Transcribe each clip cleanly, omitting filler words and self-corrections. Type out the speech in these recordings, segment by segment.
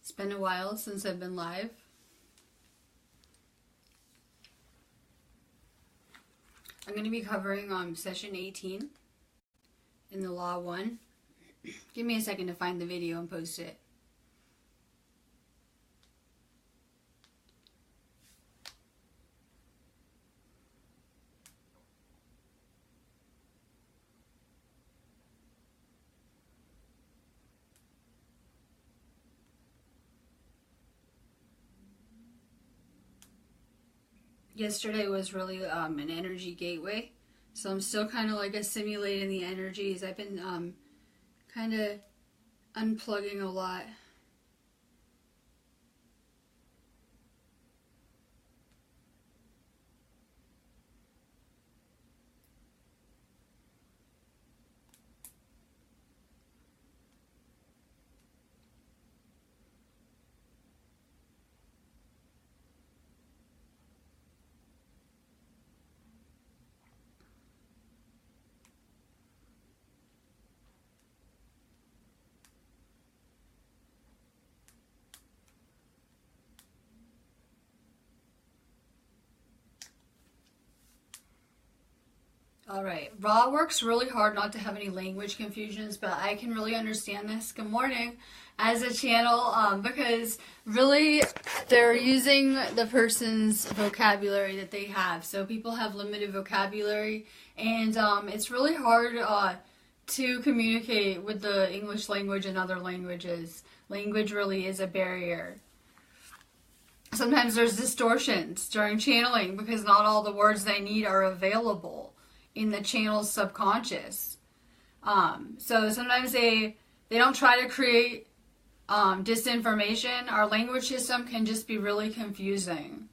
It's been a while since I've been live. I'm going to be covering session 18 in the Law 1. Give me a second to find the video and post it. Yesterday was really an energy gateway, so I'm still kind of like assimilating the energies. I've been kind of unplugging a lot. Alright, Raw works really hard not to have any language confusions, but I can really understand this, good morning, as a channel, because really they're using the person's vocabulary that they have. So people have limited vocabulary, and it's really hard to communicate with the English language and other languages. Language really is a barrier. Sometimes there's distortions during channeling because not all the words they need are available in the channel's subconscious. So sometimes they don't try to create disinformation. Our language system can just be really confusing.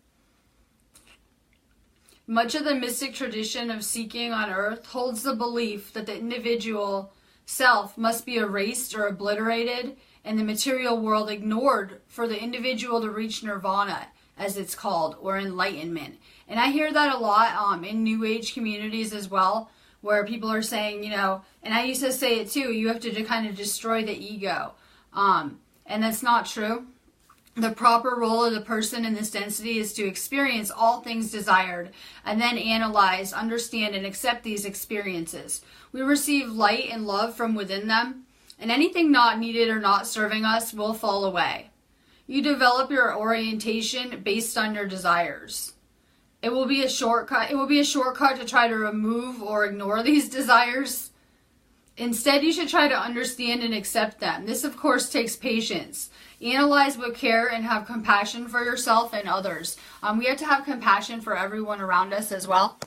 Much of the mystic tradition of seeking on earth holds the belief that the individual self must be erased or obliterated and the material world ignored for the individual to reach nirvana, as it's called, or enlightenment. And I hear that a lot in New Age communities as well, where people are saying, and I used to say it too, you have to kind of destroy the ego. And that's not true. The proper role of the person in this density is to experience all things desired, and then analyze, understand, and accept these experiences. We receive light and love from within them, and anything not needed or not serving us will fall away. You develop your orientation based on your desires. It will be a shortcut. It will be a shortcut to try to remove or ignore these desires. Instead, you should try to understand and accept them. This, of course, takes patience. Analyze with care and have compassion for yourself and others. We have to have compassion for everyone around us as well.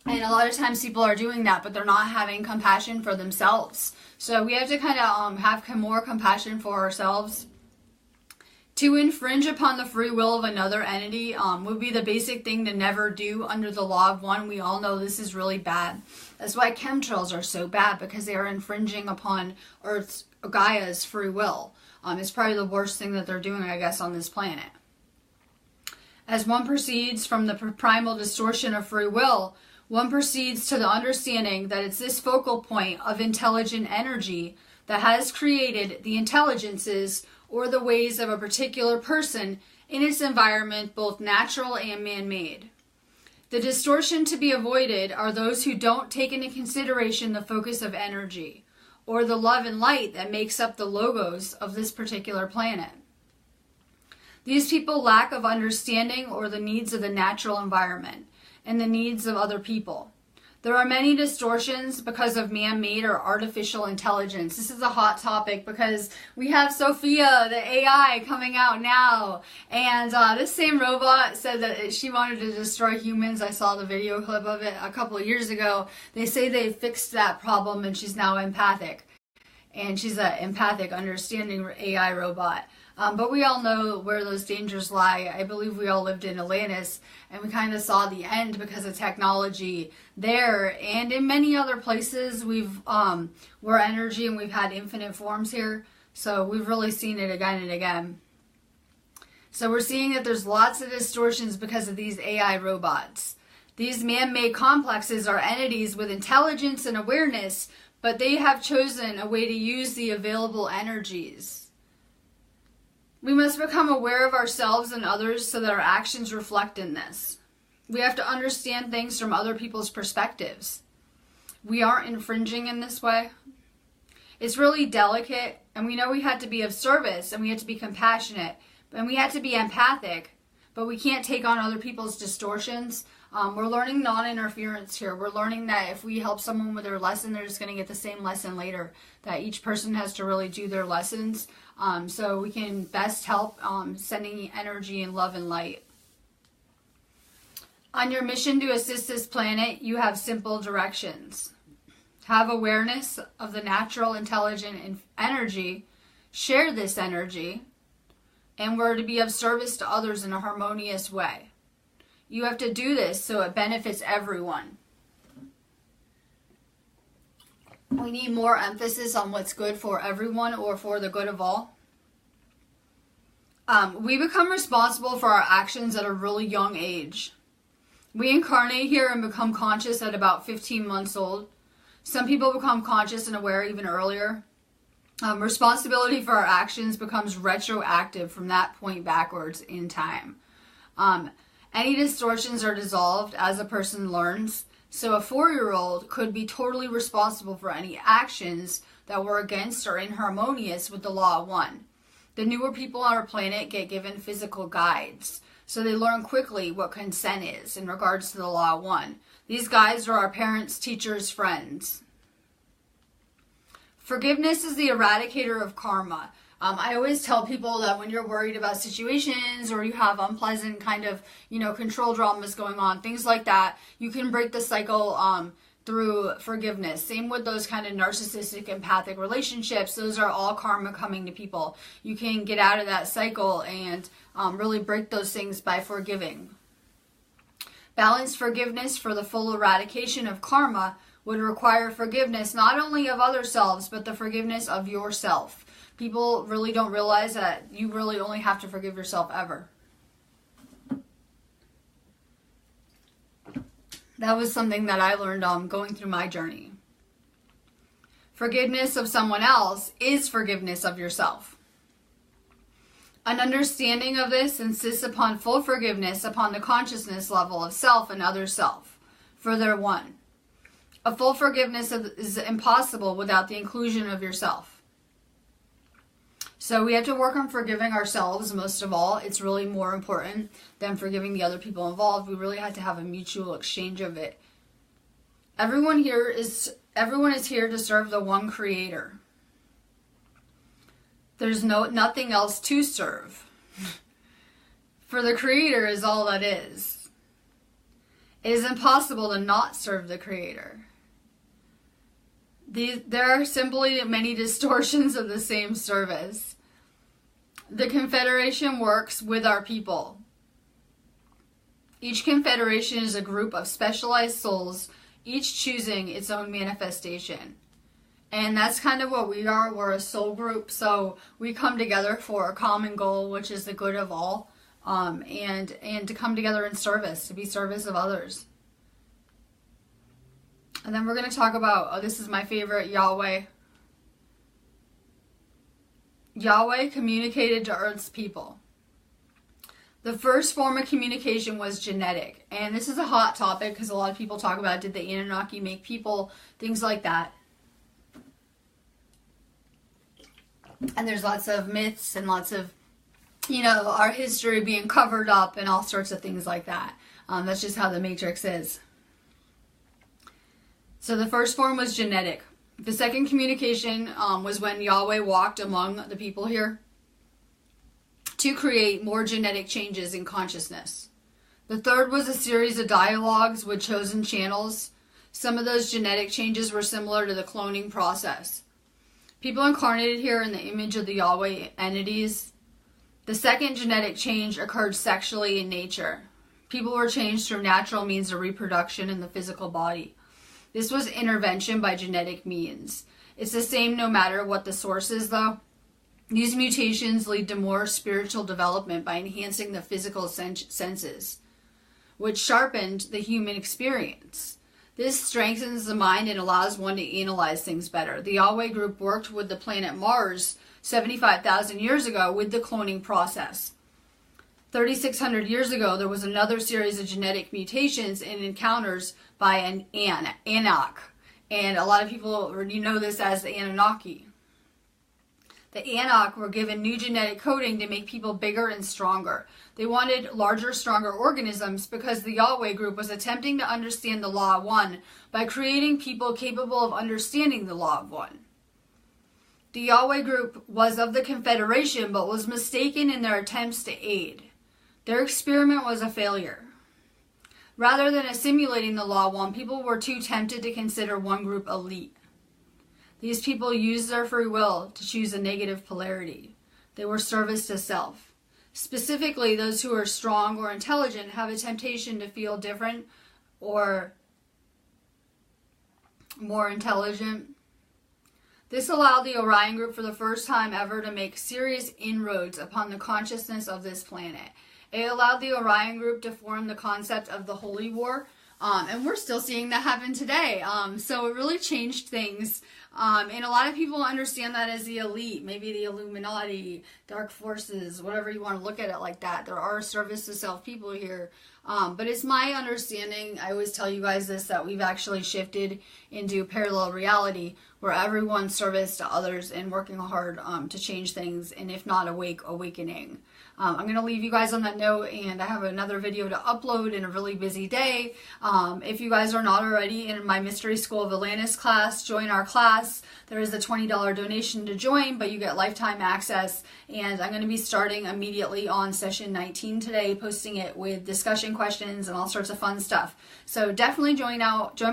And a lot of times people are doing that, but they're not having compassion for themselves. So we have to kind of have more compassion for ourselves. To infringe upon the free will of another entity would be the basic thing to never do under the law of one. We all know this is really bad. That's why chemtrails are so bad, because they are infringing upon Earth's, Gaia's free will. It's probably the worst thing that they're doing, I guess, on this planet. As one proceeds from the primal distortion of free will, one proceeds to the understanding that it's this focal point of intelligent energy that has created the intelligences or the ways of a particular person in its environment, both natural and man-made. The distortion to be avoided are those who don't take into consideration the focus of energy, or the love and light that makes up the logos of this particular planet. These people lack of understanding or the needs of the natural environment and the needs of other people. There are many distortions because of man-made or artificial intelligence. This is a hot topic because we have Sophia, the AI, coming out now. And this same robot said that she wanted to destroy humans. I saw the video clip of it a couple of years ago. They say they fixed that problem and she's now empathic. And she's an empathic, understanding AI robot. But we all know where those dangers lie. I believe we all lived in Atlantis, and we kind of saw the end because of technology there. And in many other places, we're energy and we've had infinite forms here. So we've really seen it again and again. So we're seeing that there's lots of distortions because of these AI robots. These man-made complexes are entities with intelligence and awareness, but they have chosen a way to use the available energies. We must become aware of ourselves and others so that our actions reflect in this. We have to understand things from other people's perspectives. We aren't infringing in this way. It's really delicate, and we know we had to be of service, and we had to be compassionate, and we had to be empathic, but we can't take on other people's distortions. We're learning non-interference here. We're learning that if we help someone with their lesson, they're just going to get the same lesson later, that each person has to really do their lessons, so we can best help sending energy and love and light. On your mission to assist this planet, you have simple directions. Have awareness of the natural, intelligent energy. Share this energy. And we're to be of service to others in a harmonious way. You have to do this so it benefits everyone. We need more emphasis on what's good for everyone or for the good of all. We become responsible for our actions at a really young age. We incarnate here and become conscious at about 15 months old. Some people become conscious and aware even earlier. Responsibility for our actions becomes retroactive from that point backwards in time. Any distortions are dissolved as a person learns. So a 4-year-old could be totally responsible for any actions that were against or inharmonious with the law of one. The newer people on our planet get given physical guides. So they learn quickly what consent is in regards to the law of one. These guides are our parents, teachers, friends. Forgiveness is the eradicator of karma. I always tell people that when you're worried about situations or you have unpleasant kind of, control dramas going on, things like that, you can break the cycle through forgiveness. Same with those kind of narcissistic, empathic relationships. Those are all karma coming to people. You can get out of that cycle and really break those things by forgiving. Balanced forgiveness for the full eradication of karma would require forgiveness not only of other selves, but the forgiveness of yourself. People really don't realize that you really only have to forgive yourself ever. That was something that I learned going through my journey. Forgiveness of someone else is forgiveness of yourself. An understanding of this insists upon full forgiveness upon the consciousness level of self and other self, for they're one. A full forgiveness is impossible without the inclusion of yourself. So we have to work on forgiving ourselves most of all. It's really more important than forgiving the other people involved. We really have to have a mutual exchange of it. Everyone is here to serve the one creator. There's nothing else to serve. For the creator is all that is. It is impossible to not serve the creator. There are simply many distortions of the same service. The Confederation works with our people. Each Confederation is a group of specialized souls, each choosing its own manifestation. And that's kind of what we are. We're a soul group, so we come together for a common goal, which is the good of all, and to come together in service, to be service of others. And then we're going to talk about, this is my favorite, Yahweh. Yahweh communicated to Earth's people. The first form of communication was genetic. And this is a hot topic because a lot of people talk about, did the Anunnaki make people, things like that. And there's lots of myths and lots of, our history being covered up and all sorts of things like that. That's just how the Matrix is. So the first form was genetic. The second communication was when Yahweh walked among the people here to create more genetic changes in consciousness. The third was a series of dialogues with chosen channels. Some of those genetic changes were similar to the cloning process. People incarnated here in the image of the Yahweh entities. The second genetic change occurred sexually in nature. People were changed through natural means of reproduction in the physical body. This was intervention by genetic means. It's the same no matter what the source is, though. These mutations lead to more spiritual development by enhancing the physical senses, which sharpened the human experience. This strengthens the mind and allows one to analyze things better. The Yahweh group worked with the planet Mars 75,000 years ago with the cloning process. 3,600 years ago, there was another series of genetic mutations and encounters by an Anak. And a lot of people know this as the Anunnaki. The Anak were given new genetic coding to make people bigger and stronger. They wanted larger, stronger organisms because the Yahweh group was attempting to understand the Law of One by creating people capable of understanding the Law of One. The Yahweh group was of the Confederation but was mistaken in their attempts to aid. Their experiment was a failure. Rather than assimilating the Law of One, people were too tempted to consider one group elite. These people used their free will to choose a negative polarity. They were service to self. Specifically, those who are strong or intelligent have a temptation to feel different or more intelligent. This allowed the Orion group for the first time ever to make serious inroads upon the consciousness of this planet. It allowed the Orion group to form the concept of the Holy War, and we're still seeing that happen today. So it really changed things. And a lot of people understand that as the elite, maybe the Illuminati, dark forces, whatever you want to look at it like that. There are service to self people here. But it's my understanding, I always tell you guys this, that we've actually shifted into parallel reality where everyone's service to others and working hard to change things, and if not awakening. I'm going to leave you guys on that note, and I have another video to upload in a really busy day. If you guys are not already in my Mystery School of Atlantis class, join our class. There is a $20 donation to join, but you get lifetime access, and I'm going to be starting immediately on session 19 today, posting it with discussion questions and all sorts of fun stuff. So definitely join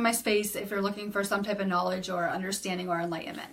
my space if you're looking for some type of knowledge or understanding or enlightenment.